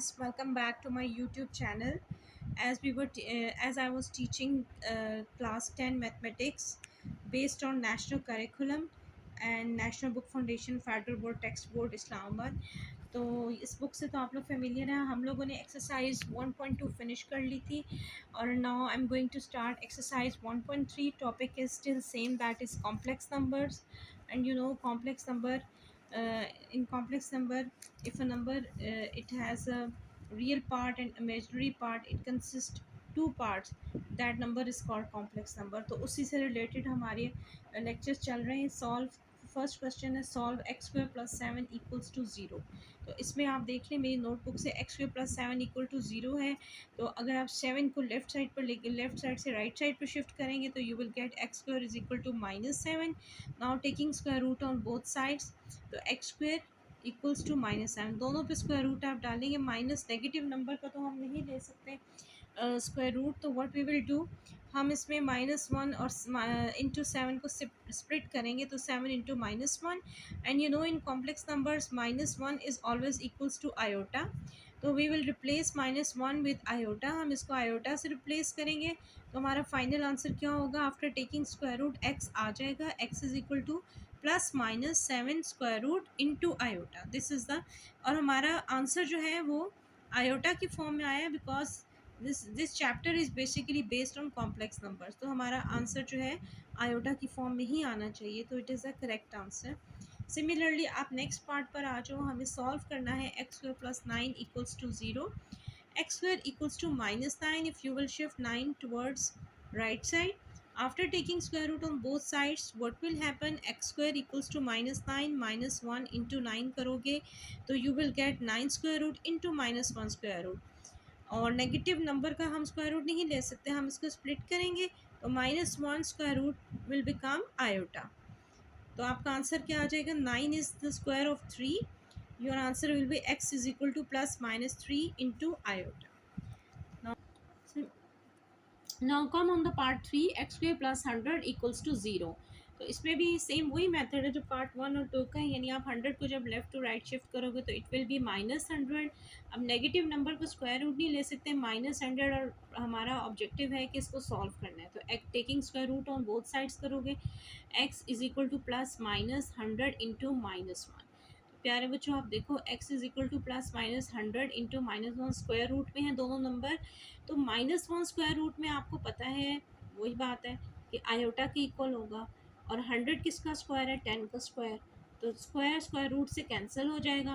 guys, welcome back to my YouTube channel. As I was teaching class 10 mathematics based on national curriculum and National Book Foundation Federal Board Text Board Islamabad. तो इस book से तो आप लोग familiar हैं. हम लोगों ने एक्सरसाइज 1.2 फिनिश कर ली थी और now I am going to start exercise 1.3. Topic is still same, that is complex numbers. And you know complex number, in complex number, if a number it has a real part and imaginary part, it consists two parts, that number is called complex number. तो उसी से related हमारे lectures चल रहे हैं. Solve first question है, solve x square plus 7 equals to 0. तो इसमें आप देख लें मेरी नोटबुक से x square plus 7 equal to 0 है. तो अगर आप 7 को लेफ्ट साइड पर लेके लेफ्ट साइड से राइट साइड पर शिफ्ट करेंगे तो you will get x square is equal to -7. Now taking square root on both sides, तो एक्स स्क्वायर इक्वल्स टू -7. दोनों पे स्क्वायर रूट आप डालेंगे. माइनस नेगेटिव नंबर का तो हम नहीं ले सकते स्क्वायर रूट. तो व्हाट वी विल डू, हम इसमें -1 और इंटू 7 को स्प्लिट करेंगे तो 7 into -1. And you know in complex numbers -1 is always equals to iota. तो we will replace -1 with iota. हम इसको आयोटा से रिप्लेस करेंगे तो हमारा फाइनल आंसर क्या होगा, after taking square root x आ जाएगा. X is equal to +-7 square root into iota. This is the, और हमारा आंसर जो है वो आयोटा की फॉर्म में आया because this chapter is basically based on complex numbers. तो हमारा आंसर जो है आयोटा की फॉर्म में ही आना चाहिए. तो it is the correct answer. Similarly आप नेक्स्ट पार्ट पर आ जाओ. हमें सॉल्व करना है x square plus 9 equals to 0. X square equals to -9 if you will shift 9 towards right side. After taking square root on both sides, what will happen, x square equals to -9 -1 into 9 करोगे तो you will get 9 square root into -1 square root. और negative number का हम square root नहीं ले सकते, हम इसको स्प्लिट करेंगे तो -1 square root will become iota. तो आपका आंसर क्या आ जाएगा, 9 is the square of 3. Your answer will be x is equal to +-3 into iota. Now come on the part 3, x square plus 100 equals to 0. तो इसमें भी सेम वही method है जो पार्ट 1 और 2 का है, यानी आप 100 को जब लेफ्ट टू राइट शिफ्ट करोगे तो इट विल बी -100. अब नेगेटिव नंबर को स्क्वायर रूट नहीं ले सकते, -100, और हमारा ऑब्जेक्टिव है कि इसको सॉल्व करना है. तो taking square root on both sides करोगे, x is equal to +-100 into -1. प्यारे बच्चों आप देखो x is equal to +-100 into -1 square root में है दोनों नंबर. तो -1 स्क्वायर रूट में आपको पता है वही बात है कि आयोटा के इक्वल होगा. और 100 किसका स्क्वायर है, 10 का स्क्वायर. तो स्क्वायर स्क्वायर रूट से कैंसिल हो जाएगा,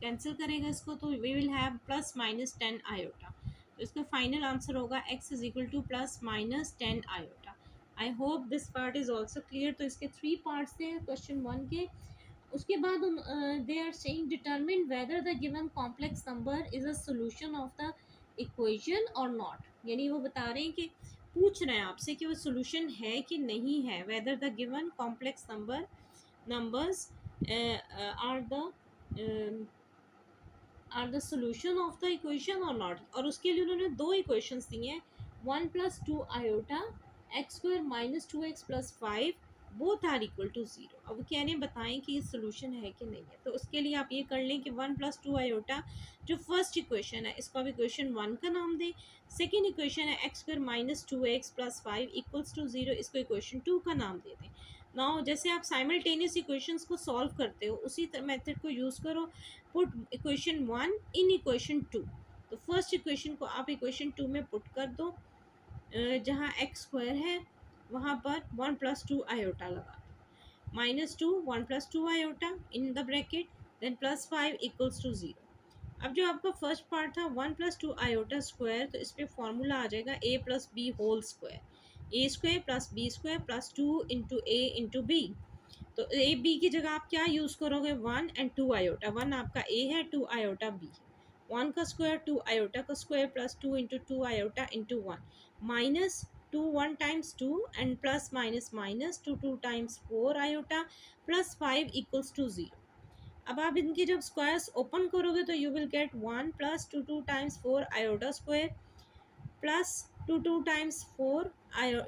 कैंसिल करेगा इसको तो वी विल हैव +-10 आयोटा. तो इसका फाइनल आंसर होगा x is equal to +-10 iota. I hope this part is also clear. तो इसके 3 पार्ट्स थे क्वेश्चन 1 के. उसके बाद they are saying determine whether the given complex number is a solution of the equation और not. यानी वो बता रहे हैं कि पूछ रहे हैं आपसे कि वो सोल्यूशन है कि नहीं है. Whether the given complex numbers are the solution of the equation और नॉट. और उसके लिए उन्होंने 2 इक्वेशंस दी हैं, 1 + 2 iota x square -2x + 5 both are equal to 0. अब कहने बताएं कि ये सोल्यूशन है कि नहीं है. तो उसके लिए आप ये कर लें कि 1 + 2 आयोटा जो फर्स्ट इक्वेशन है इसको आप इक्वेशन 1 का नाम दें. सेकेंड इक्वेशन है x square -2x + 5 equals to 0, इसको इक्वेशन 2 का नाम दे दें. नाउ जैसे आप साइमल्टेनियस इक्वेशंस को सॉल्व करते हो उसी मेथड को यूज़ करो. Put equation 1 in equation 2. तो फर्स्ट इक्वेशन को आप इक्वेशन 2 में पुट कर दो. जहाँ एक्स स्क्वायर है वहाँ पर 1 + 2 आयोटा लगा दो. -2 1 + 2 iota in the bracket, then +5 equals to 0. अब जो आपका फर्स्ट पार्ट था 1 + 2 आयोटा स्क्वायर, तो इस पर फॉर्मूला आ जाएगा a + b whole square. a square + b square + 2 into a into b. तो a b की जगह आप क्या यूज़ करोगे, 1 and 2 आयोटा. 1 आपका a है, 2 आयोटा b है. 1 का स्क्वायर 2 आयोटा का square +2 into 2 iota into 1 -2 1 times 2 and plus minus 2 2 times 4 iota +5 equals to 0. अब आप इनके जब स्क्वायर्स ओपन करोगे तो you will get 1 + 2 2 times 4 iota square plus 2 2 times 4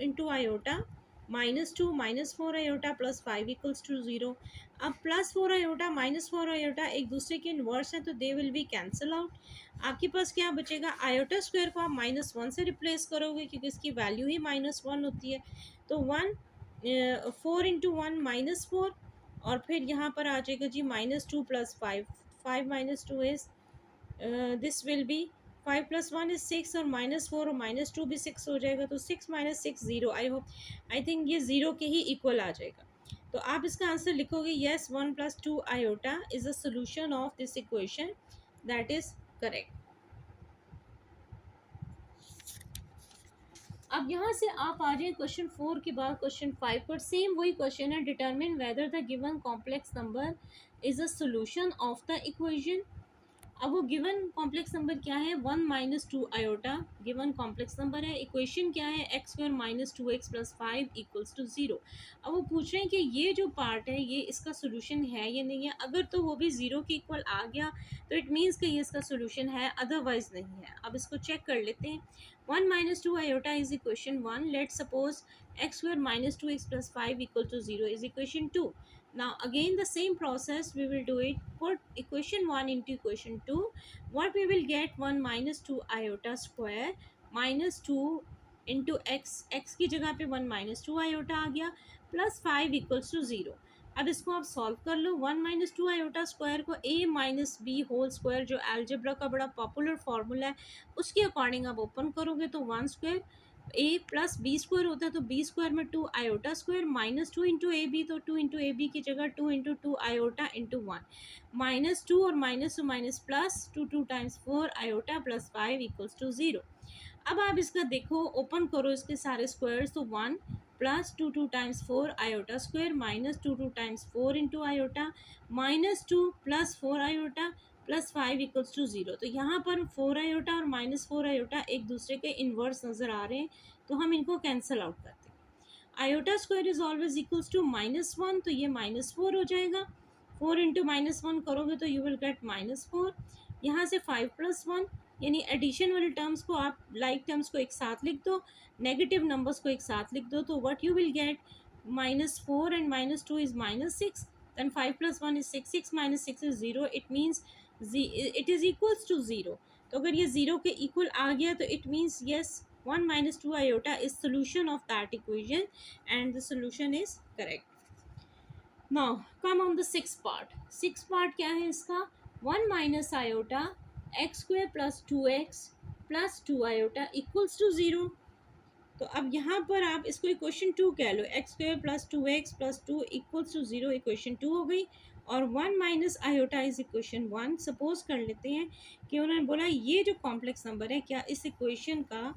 into iota -2 -4 iota plus 5 equals to 0। अब +4 आयोटा -4 आयोटा एक दूसरे के इन्वर्स हैं, तो they will be cancel out. आपके पास क्या बचेगा, आयोटा स्क्वायर को आप -1 से रिप्लेस करोगे क्योंकि इसकी वैल्यू ही -1 होती है। तो 4 इंटू 1 -4, और फिर यहाँ पर आ जाएगा जी -2 + 5, 5 - 2 is this will B 5 + 1 is 6, और -4 और -2 भी 6 हो जाएगा, तो 6 - 6 0। आई थिंक ये 0 के ही इक्वल आ जाएगा। तो आप इसका आंसर लिखोगे yes 1 + 2 iota is a solution of this equation, that is correct. अब यहाँ से आप आ जाए क्वेश्चन 4 के बाद क्वेश्चन 5 पर। सेम वही क्वेश्चन है, determine whether the given complex number is a solution of the equation. अब वो गिवन कॉम्प्लेक्स नंबर क्या है, 1 - 2 आयोटा गिवन कॉम्प्लेक्स नंबर है। इक्वेशन क्या है, x² - 2x + 5 = 0। अब वो पूछ रहे हैं कि ये जो पार्ट है ये इसका सोल्यूशन है या नहीं है। अगर तो वो भी 0 के इक्वल आ गया तो इट मीन्स कि ये इसका सोल्यूशन है, अदरवाइज नहीं है। अब इसको चेक कर लेते हैं। 1 - 2 iota is equation 1। Let suppose x² - 2x + 5 = 0 is equation 2. Now again the same process we will do it. Put equation 1 into equation 2. What we will get, 1 - 2 iota square minus 2 into x की जगह पे 1 - 2 iota आ गया plus 5 equals to 0। अब इसको आप solve कर लो। 1 - 2 iota square को a - b whole square, जो अलजेब्रा का बड़ा पॉपुलर फार्मूला है, उसके अकॉर्डिंग आप ओपन करोगे तो 1 स्क्वायर a + b स्क्वायर होता है, तो b स्क्वायर में 2 iota square -2 into A B, तो 2 इंटू ए बी की जगह 2 इंटू 2 आयोटा इंटू 1 -2 और minus two minus plus 2 2 times 4 iota plus 5 equals to 0। अब आप इसका देखो, ओपन करो इसके सारे स्क्वायर्स, तो 1 plus 2 2 times 4 iota square minus 2 2 times 4 into iota -2 plus 4 iota plus 5 equals to 0। तो यहाँ पर 4 आयोटा और -4 आयोटा एक दूसरे के इन्वर्स नज़र आ रहे हैं, तो हम इनको कैंसिल आउट करते हैं। Iota square is always equals to -1, तो ये -4 हो जाएगा। 4 इंटू -1 करोगे तो यू विल गेट -4। यहाँ से 5 + 1, यानी एडिशन वाले टर्म्स को आप लाइक टर्म्स को एक साथ लिख दो, नेगेटिव नंबर्स को एक साथ लिख दो, तो what you will gate, -4 and -2 is -6, then 5 + 1 is 6, 6 - 6 is 0, it means it is equals to 0। तो अगर ये 0 के इक्वल आ गया तो it means yes 1 - 2 iota is solution of that equation and the solution is correct। now come on the sixth part। sixth part क्या है इसका, 1 - iota x² + 2x + 2 iota equals to 0। तो अब यहाँ पर आप इसको इक्वेशन 2 कह लो, x² + 2x + 2 = 0 इक्वेशन 2 हो गई, और 1 - आयोटा इज इक्वेशन 1। सपोज कर लेते हैं कि उन्होंने बोला ये जो कॉम्प्लेक्स नंबर है क्या इस इक्वेशन का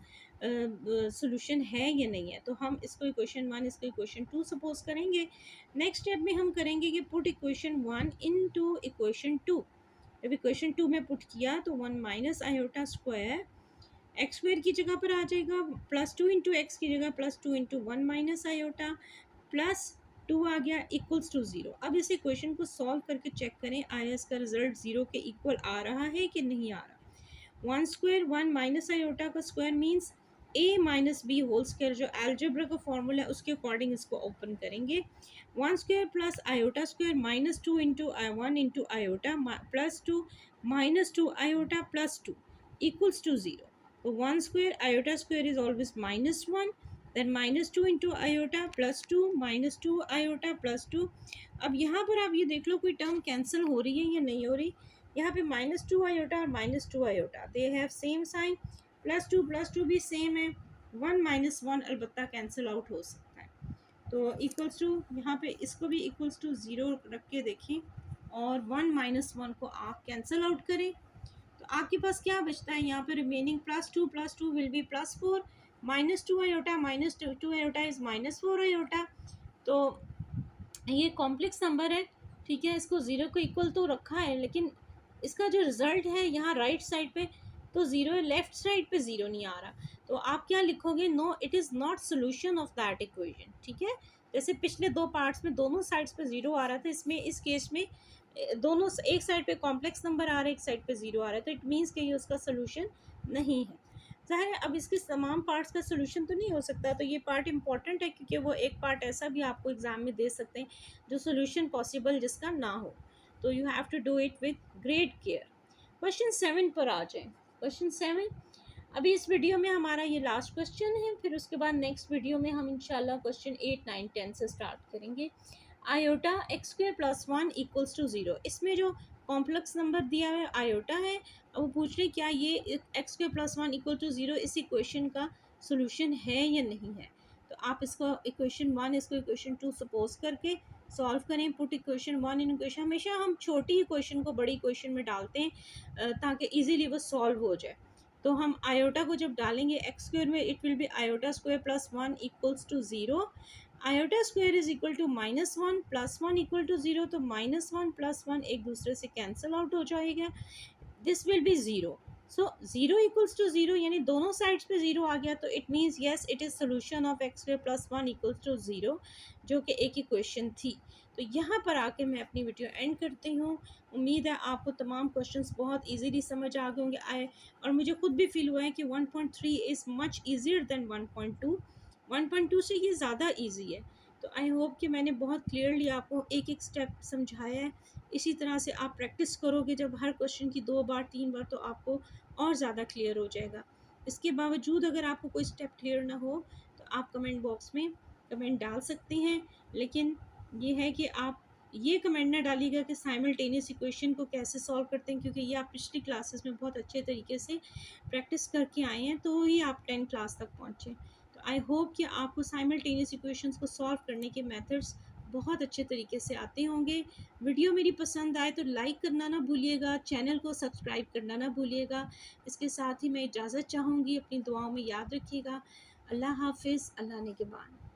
सोल्यूशन है या नहीं है, तो हम इसको इक्वेशन 1, इसको इक्वेशन 2 सपोज करेंगे। नेक्स्ट स्टेप में हम करेंगे कि पुट इक्वेशन 1 इनटू इक्वेशन 2। जब इक्वेशन 2 में पुट किया तो 1 - आयोटा स्क्वायर एक्स स्क्वायर की जगह पर आ जाएगा, +2 इंटू एक्स की जगह +2 इंटू 1 - आयोटा प्लस 2 आ गया इक्वल्स टू 0। अब इस इक्वेशन को सॉल्व करके चेक करें आया इसका रिजल्ट 0 के इक्वल आ रहा है कि नहीं आ रहा। 1 स्क्वायर 1 - आयोटा का square means a - b whole square, जो अलजेब्रा का फॉर्मूला है उसके अकॉर्डिंग इसको ओपन करेंगे। 1 square plus iota square -2 into 1 into iota +2 -2 iota +2 equals to 0। तो 1 square iota square is always -1, then -2 into iota +2 -2 iota +2। अब यहाँ पर आप ये देख लो कोई टर्म कैंसिल हो रही है या नहीं हो रही। यहाँ पे -2 आयोटा और -2 iota they have same sign, +2 भी सेम है, 1 - 1 अलबत्ता कैंसिल आउट हो सकता है। तो इक्वल्स टू यहाँ पे इसको भी इक्वल्स टू 0 रख के देखें और 1 - 1 को आप कैंसिल आउट करें, तो आपके पास क्या बचता है यहाँ पे remaining, +2 will be +4, -2 iota -2 iota is -4 iota. तो ये कॉम्प्लेक्स नंबर है, ठीक है, इसको 0 को इक्वल तो रखा है, लेकिन इसका जो रिजल्ट है यहाँ राइट साइड पे तो 0 है, लेफ्ट साइड पे 0 नहीं आ रहा। तो आप क्या लिखोगे, no it is not solution of that equation. ठीक है, जैसे पिछले दो पार्ट्स में दोनों साइड्स पे 0 आ रहा था, इसमें इस केस में दोनों एक साइड पे कॉम्प्लेक्स नंबर आ रहा है, एक साइड पे 0 आ रहा है, तो इट मीन्स कि ये उसका सोल्यूशन नहीं है। ज़ाहिर है अब इसके तमाम पार्ट्स का सोल्यूशन तो नहीं हो सकता, तो ये पार्ट इम्पॉर्टेंट है क्योंकि वो एक पार्ट ऐसा भी आपको एग्ज़ाम में दे सकते हैं जो सोल्यूशन पॉसिबल जिसका ना हो, तो you have to do it with great care. Question 7 पर आ जाएं। क्वेश्चन 7, अभी इस वीडियो में हमारा ये लास्ट क्वेश्चन है, फिर उसके बाद नेक्स्ट वीडियो में हम इंशाल्लाह क्वेश्चन 8, 9, 10 से स्टार्ट करेंगे। Iota x square plus 1 equals to 0, इसमें जो कॉम्प्लेक्स नंबर दिया हुआ है आयोटा है। अब वो पूछ रहे क्या ये x square plus 1 equal to 0 इस इक्वेशन का सोल्यूशन है या नहीं है। तो आप इसको इक्वेशन 1 इसको इक्वेशन 2 सपोज करके सॉल्व करें। पुट इक्वेशन 1 इन इक्वेशन, हमेशा हम छोटी इक्वेशन को बड़ी इक्वेशन में डालते हैं ताकि इजीली वो सॉल्व हो जाए। तो हम आयोटा को जब डालेंगे एक्स स्क्वायर में, it will be iota square plus 1 equals to 0। Iota square is equal to -1 plus 1 equal to 0, तो -1 प्लस 1 एक दूसरे से कैंसिल आउट हो जाएगा, this will be 0। So 0 equals to 0 यानी दोनों साइड्स पे 0 आ गया, तो it means yes it is solution of x square plus 1 equals to 0, जो कि एक इक्वेशन थी। तो यहाँ पर आके मैं अपनी वीडियो एंड करती हूँ। उम्मीद है आपको तमाम क्वेश्चंस बहुत इजीली समझ आ गए होंगे और मुझे खुद भी फील हुआ है कि 1.3 इज़ मच ईजियर देन 1.2। 1.2 से ये ज़्यादा ईजी है। तो आई होप कि मैंने बहुत क्लियरली आपको एक एक स्टेप समझाया है। इसी तरह से आप प्रैक्टिस करोगे जब हर क्वेश्चन की 2 बार 3 बार, तो आपको और ज़्यादा क्लियर हो जाएगा। इसके बावजूद अगर आपको कोई स्टेप क्लियर ना हो तो आप कमेंट बॉक्स में कमेंट डाल सकते हैं, लेकिन ये है कि आप ये कमेंट ना डालिएगा कि साइमल्टेनियस इक्वेशन को कैसे सॉल्व करते हैं, क्योंकि ये आप पिछली क्लासेस में बहुत अच्छे तरीके से प्रैक्टिस करके आए हैं, तो ही आप 10 क्लास तक पहुँचे। तो आई होप कि आपको साइमल्टेनियस इक्वेशंस को सॉल्व करने के मेथड्स बहुत अच्छे तरीके से आते होंगे। वीडियो मेरी पसंद आए तो लाइक करना ना भूलिएगा, चैनल को सब्सक्राइब करना ना भूलिएगा। इसके साथ ही मैं इजाज़त चाहूँगी, अपनी दुआओं में याद रखिएगा। अल्लाह हाफ़िज़, अल्लाह ने के बाद।